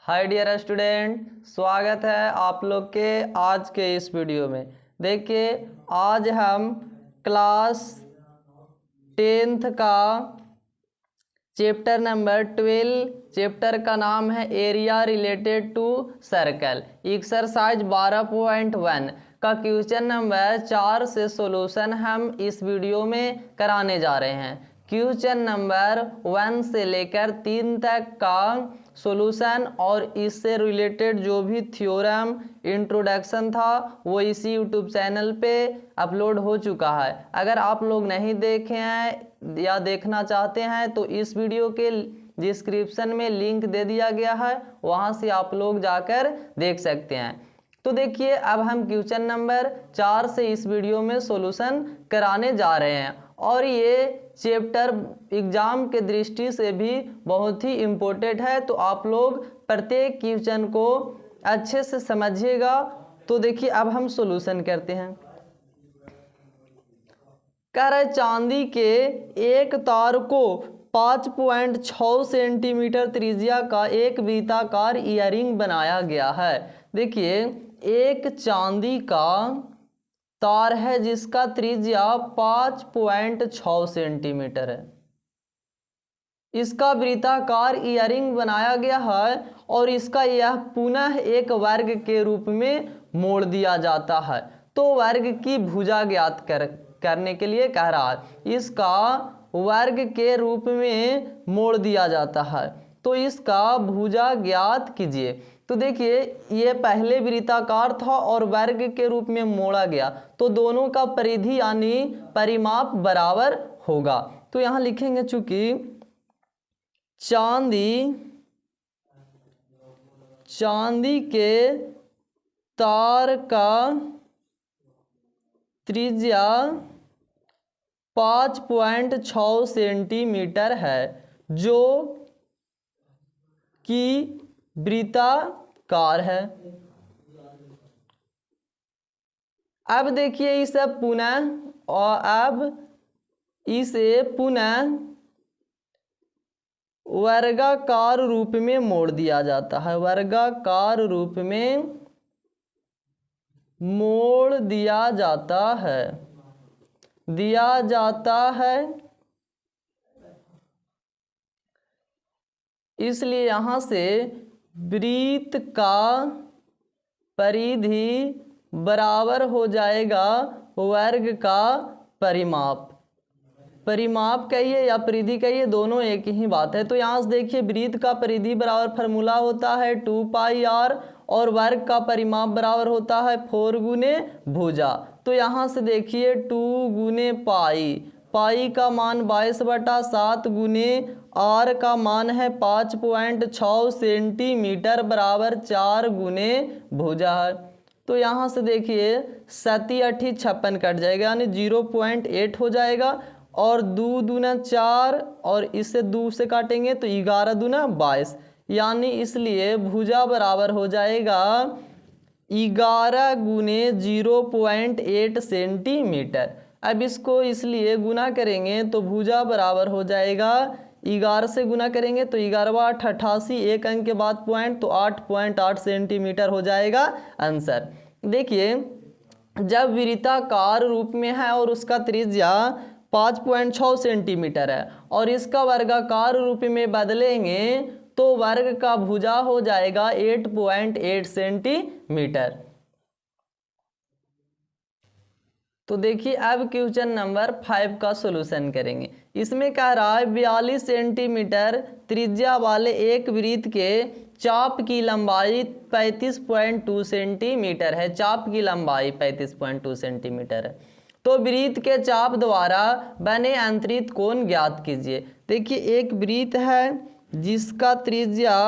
Hi dear student, स्वागत है आप लोग के आज के इस वीडियो में। देखिए, आज हम क्लास 10th का चैप्टर नंबर 12, चैप्टर का नाम है area related to circle, exercise 12.1 का क्वेश्चन नंबर 4 से सॉल्यूशन हम इस वीडियो में कराने जा रहे हैं। क्वेश्चन नंबर 1 से लेकर 3 तक का सॉल्यूशन और इससे रिलेटेड जो भी थ्योरम इंट्रोडक्शन था वो इसी यूट्यूब चैनल पे अपलोड हो चुका है। अगर आप लोग नहीं देखे हैं या देखना चाहते हैं तो इस वीडियो के डिस्क्रिप्शन में लिंक दे दिया गया है, वहां से आप लोग जाकर देख सकते हैं। तो देखिए, अब हम क्वेश्चन नंबर 4 से इस वीडियो में सॉल्यूशन कराने जा रहे हैं और ये चैप्टर एग्जाम के दृष्टि से भी बहुत ही इम्पोर्टेंट है, तो आप लोग प्रत्येक क्वेश्चन को अच्छे से समझिएगा। तो देखिए, अब हम सॉल्यूशन करते हैं। कह रहे चांदी के एक तार को 5.6 सेंटीमीटर त्रिज्या का एक वृत्ताकार ईयरिंग बनाया गया है। देखिए, एक चांदी का तार है जिसका त्रिज्या 5.6 सेंटीमीटर है, इसका वृत्ताकार ईयरिंग बनाया गया है और इसका यह पुनः एक वर्ग के रूप में मोड़ दिया जाता है। तो वर्ग की भुजा ज्ञात करने के लिए कह रहा है, इसका वर्ग के रूप में मोड़ दिया जाता है, तो इसका भुजा ज्ञात कीजिए। तो देखिए, ये पहले वृत्ताकार था और वर्ग के रूप में मोड़ा गया, तो दोनों का परिधि यानी परिमाप बराबर होगा। तो यहाँ लिखेंगे, चूंकि चांदी के तार का त्रिज्या 5.6 सेंटीमीटर है जो कि वृत्ताकार है। अब देखिए, इसे पुनः वर्गाकार रूप में मोड़ दिया जाता है, वर्गाकार रूप में मोड़ दिया जाता है, इसलिए यहां से वृत्त का परिधि बराबर हो जाएगा वर्ग का परिमाप। परिमाप कहिए या परिधि कहिए, दोनों एक ही बात है। तो यहाँ से देखिए, वृत्त का परिधि बराबर फार्मूला होता है 2πr और वर्ग का परिमाप बराबर होता है 4 गुने भुजा। तो यहाँ से देखिए 2 गुने पाई का मान 22/7 गुने r का मान है 5.6 सेंटीमीटर बराबर 4 गुने भुजा है। तो यहाँ से देखिए 7 × 56 कट जाएगा यानी 0.8 हो जाएगा और 2 दूना 4 और इससे 2 से काटेंगे तो 11 दूना 22, यानी इसलिए भुजा बराबर हो जाएगा 11 गुने 0.8 सेंटीमीटर। अब इसको इसलिए गुना करेंगे तो भुजा बराबर हो जाएगा 11 से गुना करेंगे तो 11 8 88, एक अंक के बाद पॉइंट, तो 8.8 सेंटीमीटर हो जाएगा आंसर। देखिए, जब वृत्ताकार रूप में है और उसका त्रिज्या 5.6 सेंटीमीटर है और इसका वर्गाकार रूप में बदलेंगे तो वर्ग का भुजा हो जाएगा 8.8 सेंटीमीटर। तो देखिए, अब क्वेश्चन नंबर 5 का सॉल्यूशन करेंगे। इसमें कह रहा है 42 सेंटीमीटर त्रिज्या वाले एक वृत्त के चाप की लंबाई 35.2 सेंटीमीटर है। चाप की लंबाई 35.2 सेंटीमीटर है, तो वृत्त के चाप द्वारा बने अंतरित कोण ज्ञात कीजिए। देखिए, एक वृत्त है जिसका त्रिज्या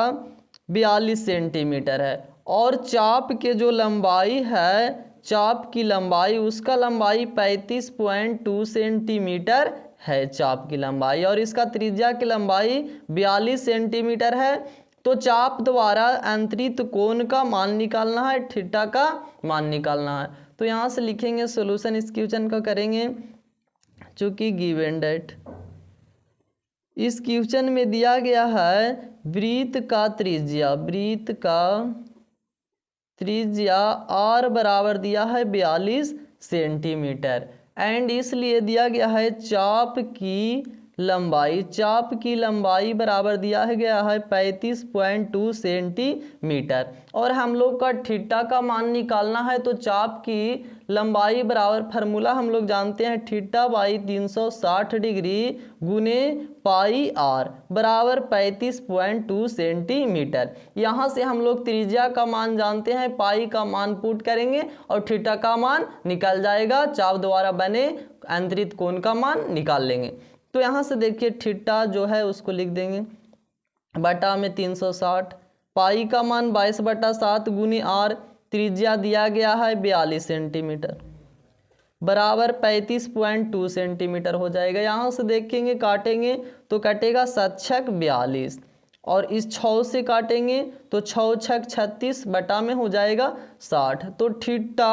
42 सेंटीमीटर है और चाप के जो लंबाई है, चाप की लंबाई, उसका लंबाई 35.2 सेंटीमीटर है चाप की लंबाई, और इसका त्रिज्या की लंबाई 42 सेंटीमीटर है। तो चाप द्वारा अंतरित कोण का मान निकालना है, थीटा का मान निकालना है। तो यहाँ से लिखेंगे सॉल्यूशन इस क्वेश्चन का करेंगे, चूंकि गिवन डेट इस क्वेश्चन में दिया गया है वृत्त का त्रिज्या r बराबर दिया है 42 सेंटीमीटर एंड इसलिए दिया गया है चाप की लंबाई बराबर दिया है गया है 35.2 सेंटीमीटर और हम लोग का थीटा का मान निकालना है तो चाप की लंबाई बराबर फार्मूला हम लोग जानते हैं थीटा बाई 360 डिग्री गुने पाई आर बराबर 35.2 सेंटीमीटर। यहाँ से हम लोग त्रिज्या का मान जानते हैं, पाई का मान पुट करेंगे और थीटा का मान निकल जाएगा, चाप द्वारा बने अंतरित कोण का मान निकाल लेंगे। तो यहाँ से देखिए थीटा जो है उसको लिख देंगे बटा में 360, पाई का मान 22/7 गुनी आर, त्रिज्या दिया गया है 42 सेंटीमीटर बराबर 35.2 सेंटीमीटर हो जाएगा। यहाँ से देखेंगे काटेंगे तो कटेगा 7×6 42 और इस 6 से काटेंगे तो 6×6 36 बटा में हो जाएगा 60। तो थीटा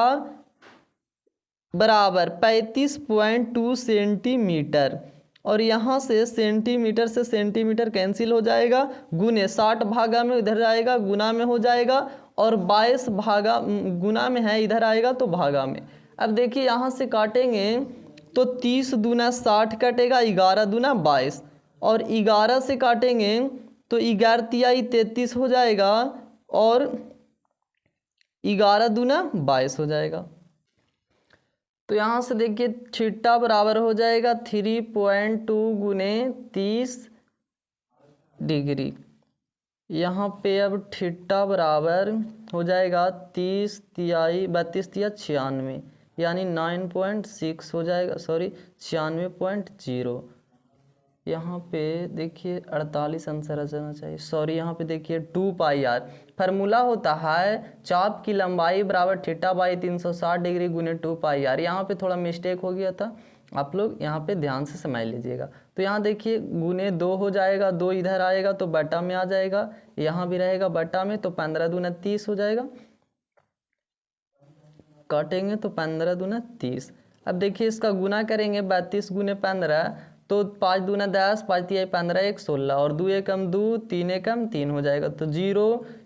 बराबर 35.2 सेंटीमीटर और यहाँ से सेंटीमीटर कैंसिल हो जाएगा, गुने 60 भागा में इधर आएगा गुना में हो जाएगा और 22 भागा गुना में है इधर आएगा तो भागा में। अब देखिए यहाँ से काटेंगे तो 30 दूना 60 कटेगा, 11 दूना 22 और 11 से काटेंगे तो 11 तियाई 33 हो जाएगा और 11 दूना 22 हो जाएगा। तो यहाँ से देखिए थीटा बराबर हो जाएगा 3.2 गुने 30 डिग्री। यहाँ पे अब थीटा बराबर हो जाएगा 30 तियाई 32 तिया 96 यानी 9.6 हो जाएगा, सॉरी 96.0। यहाँ पे देखिए 48 आंसर आ जाना चाहिए, सॉरी यहाँ पे देखिए 2 पाई आर फार्मूला होता है चाप की लंबाई बराबर थीटा बाई 360 डिग्री गुने 2 पाई आर। यहाँ पे थोड़ा मिस्टेक हो गया था, आप लोग यहाँ पे ध्यान से समझ लीजिएगा। तो यहाँ देखिए गुने 2 हो जाएगा, 2 इधर आएगा तो बटा में आ जाएगा, यहाँ भी रहेगा बटा में तो 15 दूना 30 हो जाएगा, काटेंगे तो 15 दूना 30। अब देखिए इसका गुना करेंगे 32 गुने 15 तो 5 दूना 10, 5 तिया 15 1 16 और 2 एकम 2 3 एकम 3 हो जाएगा तो 0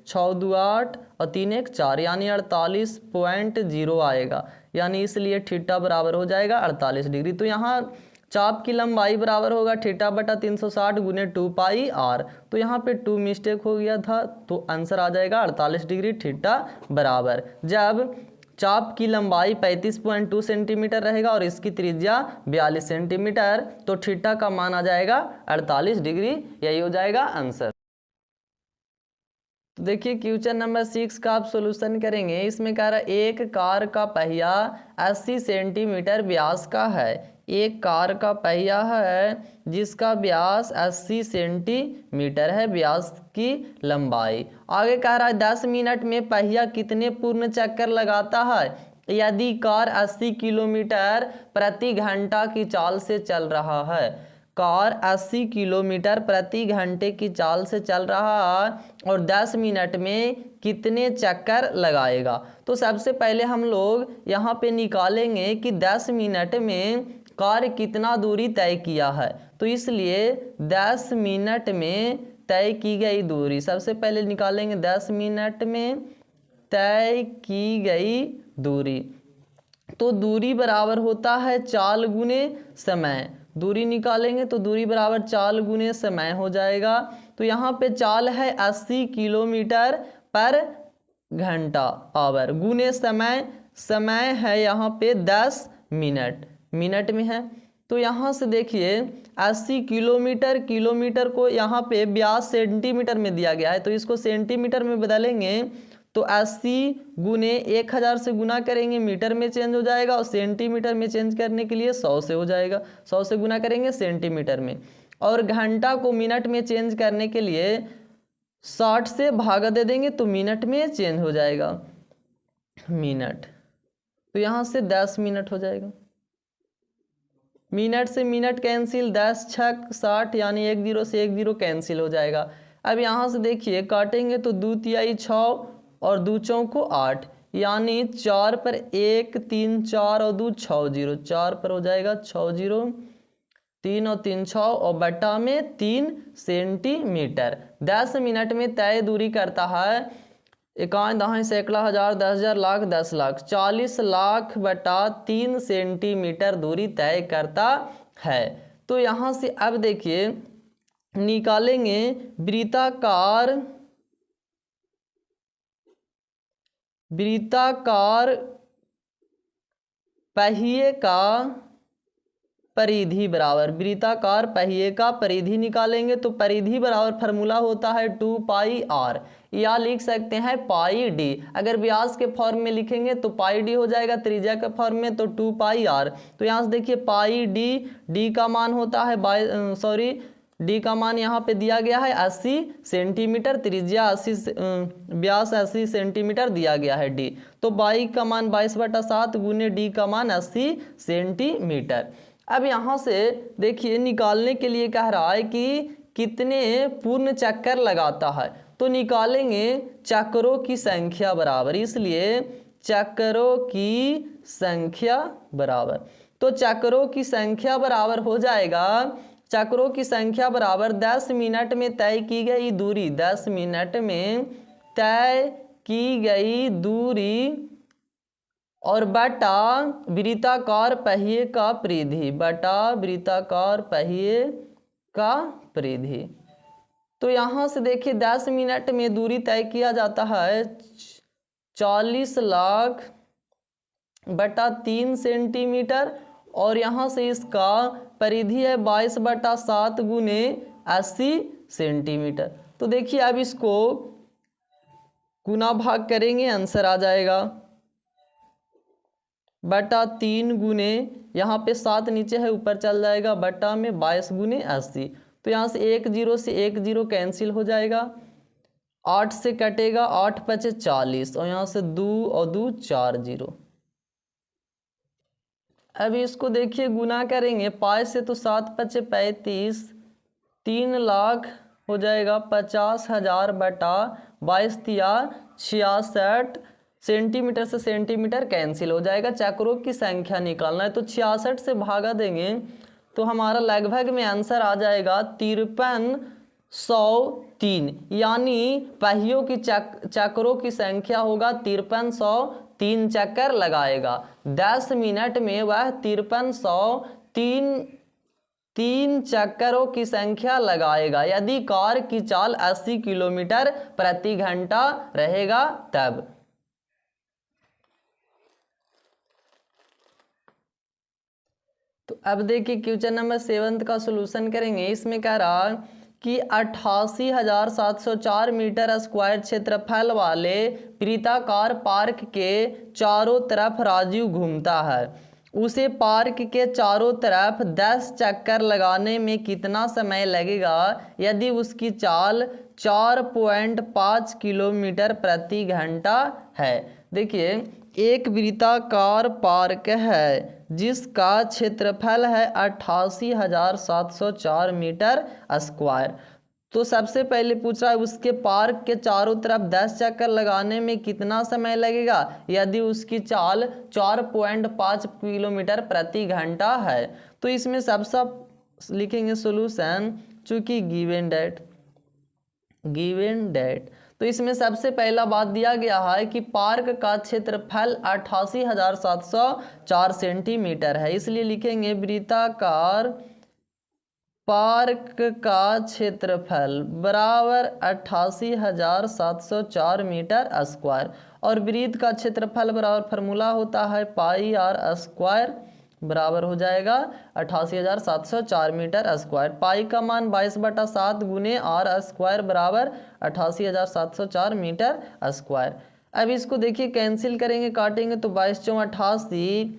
6 2 8 और 3 1 4 यानी 48.0 आएगा, यानी इसलिए थीटा बराबर हो जाएगा 48 डिग्री। तो यहाँ चाप की लंबाई बराबर होगा थीटा बटा 360 गुने 2 पाई आर। तो यहाँ पे 2 मिस्टेक हो गया था तो आंसर आ जाएगा 48 डिग्री थीटा बराबर। जब चाप की लंबाई 35.2 सेंटीमीटर रहेगा और इसकी त्रिज्या 42 सेंटीमीटर तो थीटा का मान आ जाएगा 48 डिग्री, यही हो जाएगा आंसर। तो देखिए क्वेश्चन नंबर 6 का आप सॉल्यूशन करेंगे। इसमें कह रहा है एक कार का पहिया 80 सेंटीमीटर व्यास का है। एक कार का पहिया है जिसका व्यास 80 सेंटीमीटर है, व्यास की लंबाई। आगे कह रहा है 10 मिनट में पहिया कितने पूर्ण चक्कर लगाता है यदि कार 80 किलोमीटर प्रति घंटा की चाल से चल रहा है। कार 80 किलोमीटर प्रति घंटे की चाल से चल रहा है और 10 मिनट में कितने चक्कर लगाएगा। तो सबसे पहले हम लोग यहाँ पे निकालेंगे कि 10 मिनट में कार कितना दूरी तय किया है, तो इसलिए 10 मिनट में तय की गई दूरी सबसे पहले निकालेंगे। 10 मिनट में तय की गई दूरी, तो दूरी बराबर होता है चाल गुने समय। दूरी निकालेंगे तो दूरी बराबर चाल गुने समय हो जाएगा। तो यहाँ पे चाल है 80 किलोमीटर पर घंटा आवर गुने समय, समय है यहाँ पे 10 मिनट, मिनट में है। तो यहाँ से देखिए 80 किलोमीटर, किलोमीटर को यहाँ पे व्यास सेंटीमीटर में दिया गया है तो इसको सेंटीमीटर में बदलेंगे तो 80 गुने 1000 से गुना करेंगे मीटर में चेंज हो जाएगा और सेंटीमीटर में चेंज करने के लिए 100 से हो जाएगा, 100 से गुना करेंगे सेंटीमीटर में। और घंटा को मिनट में चेंज करने के लिए 60 से भागा दे देंगे तो मिनट में चेंज हो जाएगा मिनट। तो यहाँ से 10 मिनट हो जाएगा, मिनट से मिनट कैंसिल, 10 6 60 यानी 1 0 से 1 0 कैंसिल हो जाएगा। अब यहाँ से देखिए काटेंगे तो 2 तिहाई 6 और 2 चौको 8 यानी 4 पर 1 3 4 और 2 6 0, 4 पर हो जाएगा 6 0, 3 और 3 6 और बटा में 3 सेंटीमीटर। 10 मिनट में तय दूरी करता है 51 दहाई सैकड़ा हजार 10,000 लाख 10 लाख 40 लाख बटा 3 सेंटीमीटर दूरी तय करता है। तो यहाँ से अब देखिए निकालेंगे वृत्ताकार पहिए का परिधि बराबर वृत्ताकार पहिए का परिधि निकालेंगे। तो परिधि बराबर फार्मूला होता है 2 पाई आर, या लिख सकते हैं पाई डी। अगर व्यास के फॉर्म में लिखेंगे तो पाई डी हो जाएगा, त्रिज्या के फॉर्म में तो 2 पाई आर। तो यहाँ से देखिए पाई डी का मान होता है डी का मान यहाँ पे दिया गया है 80 सेंटीमीटर, त्रिज्या 80 व्यास 80 सेंटीमीटर दिया गया है डी। तो बाई का मान 22/7 गुने डी का मान 80 सेंटीमीटर। अब यहाँ से देखिए निकालने के लिए कह रहा है कि कितने पूर्ण चक्कर लगाता है। तो निकालेंगे चक्रों की संख्या बराबर, इसलिए चक्रों की संख्या बराबर, तो चक्रों की संख्या बराबर हो जाएगा, चक्रों की संख्या बराबर 10 मिनट में तय की गई दूरी, 10 मिनट में तय की गई दूरी और बटा वृत्ताकार पहिए का परिधि, बटा वृत्ताकार पहिए का परिधि। तो यहाँ से देखिए 10 मिनट में दूरी तय किया जाता है 40 लाख बटा 3 सेंटीमीटर, और यहाँ से इसका परिधि है 22/7 गुने 80 सेंटीमीटर। तो देखिए अब इसको गुना भाग करेंगे, आंसर आ जाएगा बटा 3 गुने, यहाँ पे 7 नीचे है ऊपर चल जाएगा, बटा में 22 गुने 80। तो यहाँ से 1 0 से 1 0 कैंसिल हो जाएगा, 8 से कटेगा, 8 5 40, और यहाँ से 2 और 2 4 0। अब इसको देखिए गुना करेंगे, 5 से तो 7 5 35, 3 लाख हो जाएगा 50,000 बटा 22 तिया 66 सेंटीमीटर से सेंटीमीटर कैंसिल हो जाएगा। चक्रों की संख्या निकालना है तो 66 से भागा देंगे तो हमारा लगभग में आंसर आ जाएगा 5303, यानी पहियों की चक्रों की संख्या होगा 5303 चक्कर लगाएगा। 10 मिनट में वह 5303 चक्करों की संख्या लगाएगा यदि कार की चाल 80 किलोमीटर प्रति घंटा रहेगा तब। तो अब देखिए क्वेश्चन नंबर 7 का सॉल्यूशन करेंगे। इसमें कह रहा कि 88,704 मीटर स्क्वायर क्षेत्रफल वाले वृत्ताकार पार्क के चारों तरफ राजू घूमता है। उसे पार्क के चारों तरफ 10 चक्कर लगाने में कितना समय लगेगा यदि उसकी चाल 4.5 किलोमीटर प्रति घंटा है। देखिए एक वृत्ताकार पार्क है जिसका क्षेत्रफल है 88,704 मीटर स्क्वायर। तो सबसे पहले पूछ रहा है उसके पार्क के चारों तरफ 10 चक्कर लगाने में कितना समय लगेगा यदि उसकी चाल 4.5 किलोमीटर प्रति घंटा है। तो इसमें सबसे लिखेंगे सॉल्यूशन, चूंकि गिवन डेट तो इसमें सबसे पहला बात दिया गया है कि पार्क का क्षेत्रफल 88,704 सेंटीमीटर है, इसलिए लिखेंगे वृत्ताकार पार्क का क्षेत्रफल बराबर 88,704 मीटर स्क्वायर, और वृत्त का क्षेत्रफल बराबर फार्मूला होता है पाई आर स्क्वायर बराबर हो जाएगा 88,704 मीटर स्क्वायर। पाई का मान 22/7 गुने आर स्क्वायर बराबर 88,704 मीटर स्क्वायर। अब इसको देखिए कैंसिल करेंगे, काटेंगे तो 22 × 88,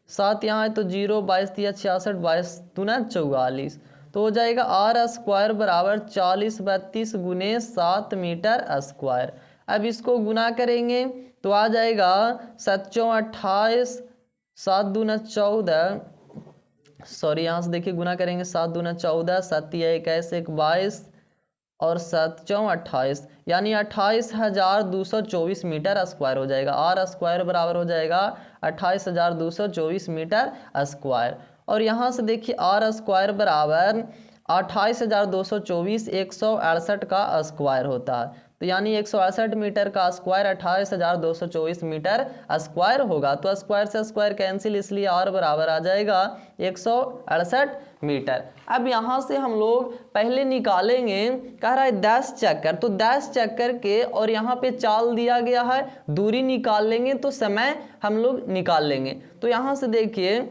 7 यहाँ है तो 0, 22 × 66, 22 दूना 44, तो हो जाएगा आर स्क्वायर बराबर 4032 गुने 7 मीटर स्क्वायर। अब इसको गुना करेंगे तो आ जाएगा 7 × 28, 7 दूना 14, सॉरी यहाँ से देखिए गुना करेंगे 7 दूना 14, 7 21 22 और 7 × 28, यानी 28,224 मीटर स्क्वायर हो जाएगा। आर स्क्वायर बराबर हो जाएगा 28,224 मीटर स्क्वायर। और यहाँ से देखिए आर स्क्वायर बराबर 28,224 168 का स्क्वायर होता है। तो यानी 168 मीटर का स्क्वायर 28,224 मीटर स्क्वायर होगा। तो स्क्वायर से स्क्वायर कैंसिल, इसलिए आर बराबर आ जाएगा 168 मीटर। अब यहाँ से हम लोग पहले निकालेंगे, कह रहा है 10 चक्कर, तो 10 चक्कर के और यहाँ पे चाल दिया गया है, दूरी निकाल लेंगे तो समय हम लोग निकाल लेंगे। तो यहाँ से देखिए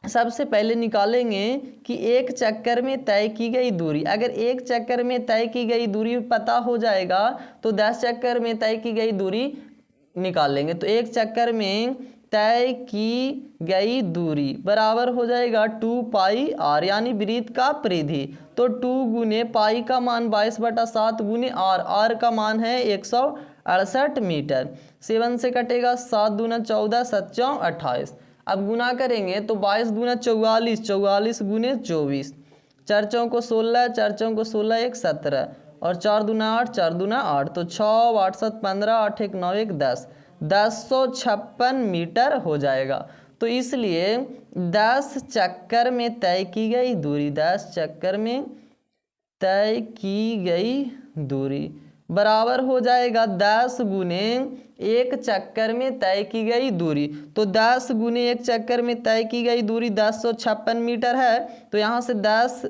सबसे पहले निकालेंगे कि एक चक्कर में तय की गई दूरी। अगर एक चक्कर में तय की गई दूरी पता हो जाएगा तो 10 चक्कर में तय की गई दूरी निकाल लेंगे। तो एक चक्कर में तय की गई दूरी बराबर हो जाएगा 2 पाई आर, यानी वृत्त का परिधि। तो 2 गुने पाई का मान 22/7 गुने आर का मान है 168 मीटर। 7 से कटेगा 7 दूना 14 7 चौं 28। अब गुना करेंगे तो 22 दूना 44, 44 गुने 24, 4 चौं को 16, 4 चौं को 16 1 17 और 4 दूना 8, 4 दूना 8, तो 6 8 7 15 8 1 9 1 10, 1056 मीटर हो जाएगा। तो इसलिए 10 चक्कर में तय की गई दूरी, 10 चक्कर में तय की गई दूरी बराबर हो जाएगा 10 गुने एक चक्कर में तय की गई दूरी। तो 10 गुने एक चक्कर में तय की गई दूरी 1056 मीटर है। तो यहाँ से 10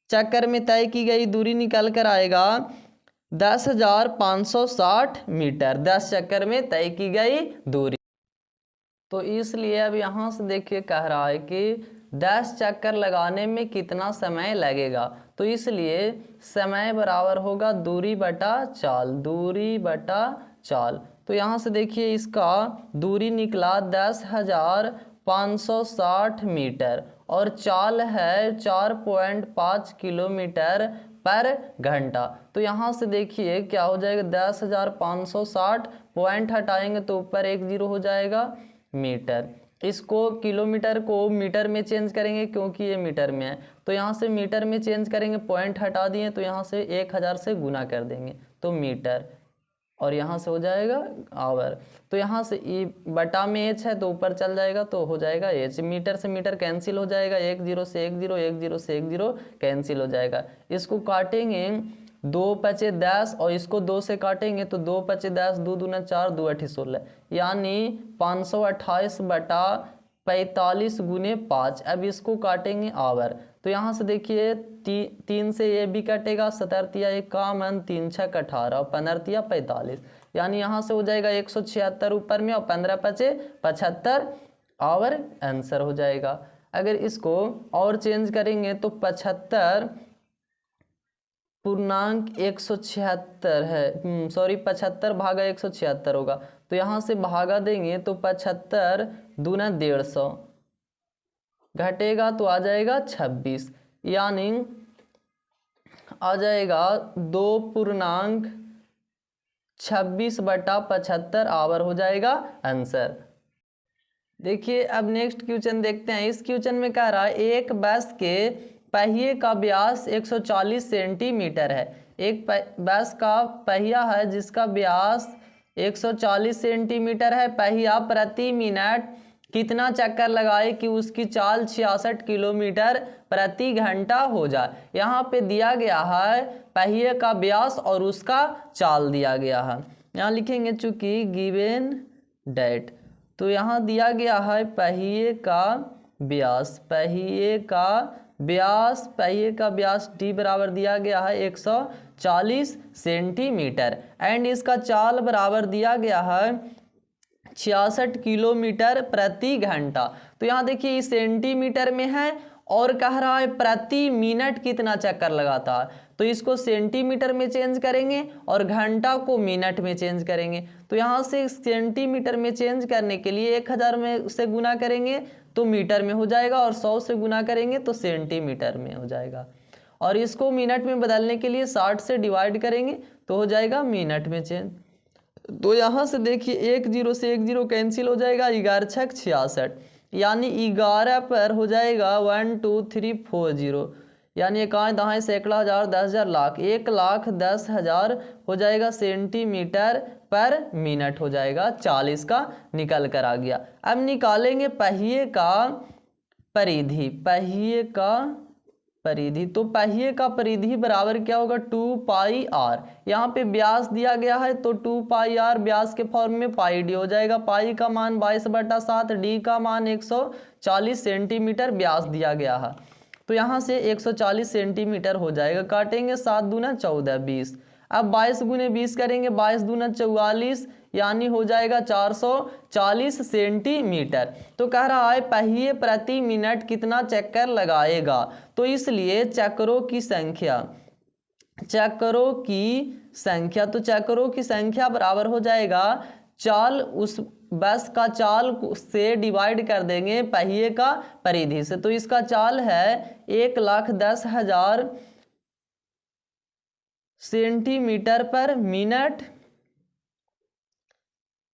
चक्कर में तय की गई दूरी निकल कर आएगा 10,560 मीटर, 10 चक्कर में तय की गई दूरी। तो इसलिए अब यहाँ से देखिए कह रहा है कि 10 चक्कर लगाने में कितना समय लगेगा। तो इसलिए समय बराबर होगा दूरी बटा चाल, दूरी बटा चाल। तो यहाँ से देखिए इसका दूरी निकला 10,560 मीटर और चाल है 4.5 किलोमीटर पर घंटा। तो यहाँ से देखिए क्या हो जाएगा 10,560 पॉइंट हटाएंगे तो ऊपर 1 0 हो जाएगा मीटर। इसको किलोमीटर को मीटर में चेंज करेंगे क्योंकि ये मीटर में है, तो यहाँ से मीटर में चेंज करेंगे, पॉइंट हटा दिए तो यहाँ से 1000 से गुना कर देंगे तो मीटर, और यहाँ से हो जाएगा आवर। तो यहाँ से ई बटा में एच है तो ऊपर चल जाएगा तो हो जाएगा एच। मीटर से मीटर कैंसिल हो जाएगा, 1 0 से 1 0, 1 0 से 1 0 कैंसिल हो जाएगा। इसको काटेंगे 2 पचे 10 और इसको 2 से काटेंगे तो 2 पचे 10, 2 दूना 4, 2 8 16, यानी 528 बटा 45 गुने 5। अब इसको काटेंगे आवर। तो यहाँ से देखिए 3 से ये भी कटेगा, 17 51, 3 6 18 और 15 45, यानी यहाँ से हो जाएगा 176 ऊपर में और 15 पचे 75 आवर आंसर हो जाएगा। अगर इसको और चेंज करेंगे तो 75.176 है, सॉरी 75 भागा 176 होगा। तो यहाँ से भागा देंगे तो 75 दूना 150 घटेगा तो आ जाएगा 26, यानी आ जाएगा 2.26 बटा 75 आवर हो जाएगा आंसर। देखिए अब नेक्स्ट क्वेश्चन देखते हैं। इस क्वेश्चन में कह रहा है एक बस के पहिए का व्यास 140 सेंटीमीटर है। एक बस का पहिया है जिसका व्यास 140 सेंटीमीटर है। पहिया प्रति मिनट कितना चक्कर लगाए कि उसकी चाल 66 किलोमीटर प्रति घंटा हो जाए। यहाँ पे दिया गया है पहिए का व्यास और उसका चाल दिया गया है। यहाँ लिखेंगे चूंकि गिवन डेट, तो यहाँ दिया गया है पहिए का व्यास, पहिए का व्यास डी बराबर दिया गया है 140 सेंटीमीटर एंड इसका चाल बराबर दिया गया है 66 किलोमीटर प्रति घंटा। तो यहाँ देखिए इस सेंटीमीटर में है और कह रहा है प्रति मिनट कितना चक्कर लगाता है, तो इसको सेंटीमीटर में चेंज करेंगे और घंटा को मिनट में चेंज करेंगे। तो यहाँ से सेंटीमीटर में चेंज करने के लिए 1000 में से गुना करेंगे तो मीटर में हो जाएगा और 100 से गुना करेंगे तो सेंटीमीटर में हो जाएगा, और इसको मिनट में बदलने के लिए 60 से डिवाइड करेंगे तो हो जाएगा मिनट में चेंज। तो यहाँ से देखिए 1 0 से 1 0 कैंसिल हो जाएगा, 11 6 66, यानी 11 पर हो जाएगा 1 2 3 4 0, यानी 1 दहाई सैकड़ा हजार 10,000 लाख, 1,10,000 हो जाएगा सेंटीमीटर पर मिनट हो जाएगा। 40 का निकल कर आ गया। अब निकालेंगे पहिए का परिधि, पहिए का परिधि। तो पहिए का परिधि बराबर क्या होगा 2 पाई आर। यहाँ पे व्यास दिया गया है तो 2 पाई आर व्यास के फॉर्म में पाई डी हो जाएगा। पाई का मान 22/7, डी का मान 140 सेंटीमीटर व्यास दिया गया है। तो यहाँ से 140 सेंटीमीटर हो जाएगा। काटेंगे 7 दूना 14 20। अब 22 गुने 20 करेंगे, 22 दूना 44, यानी हो जाएगा 440 सेंटीमीटर। तो कह रहा है पहिए प्रति मिनट कितना चक्कर लगाएगा, तो इसलिए चक्करों की संख्या, चक्करों की संख्या, तो चक्करों की संख्या बराबर हो जाएगा चाल, उस बस का चाल से डिवाइड कर देंगे पहिए का परिधि से। तो इसका चाल है 1,10,000 सेंटीमीटर पर मिनट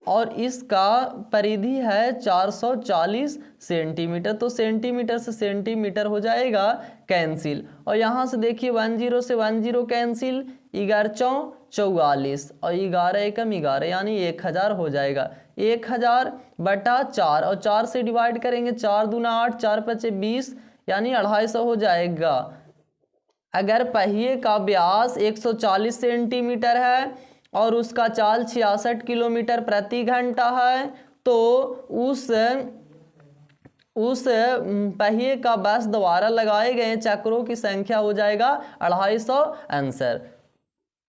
और इसका परिधि है 440 सेंटीमीटर। तो सेंटीमीटर से सेंटीमीटर हो जाएगा कैंसिल। और यहाँ से देखिए 10 से 10 कैंसिल, 11 44 और 11 एकम 11 यानी 1000 हो जाएगा। 1000/4 और 4 से डिवाइड करेंगे, 4 दूना 8, 4 पचे 20 यानी 250 हो जाएगा। अगर पहिए का व्यास 140 सेंटीमीटर है और उसका चाल 66 किलोमीटर प्रति घंटा है, तो उस पहिए का बस द्वारा लगाए गए चक्रों की संख्या हो जाएगा 250 आंसर।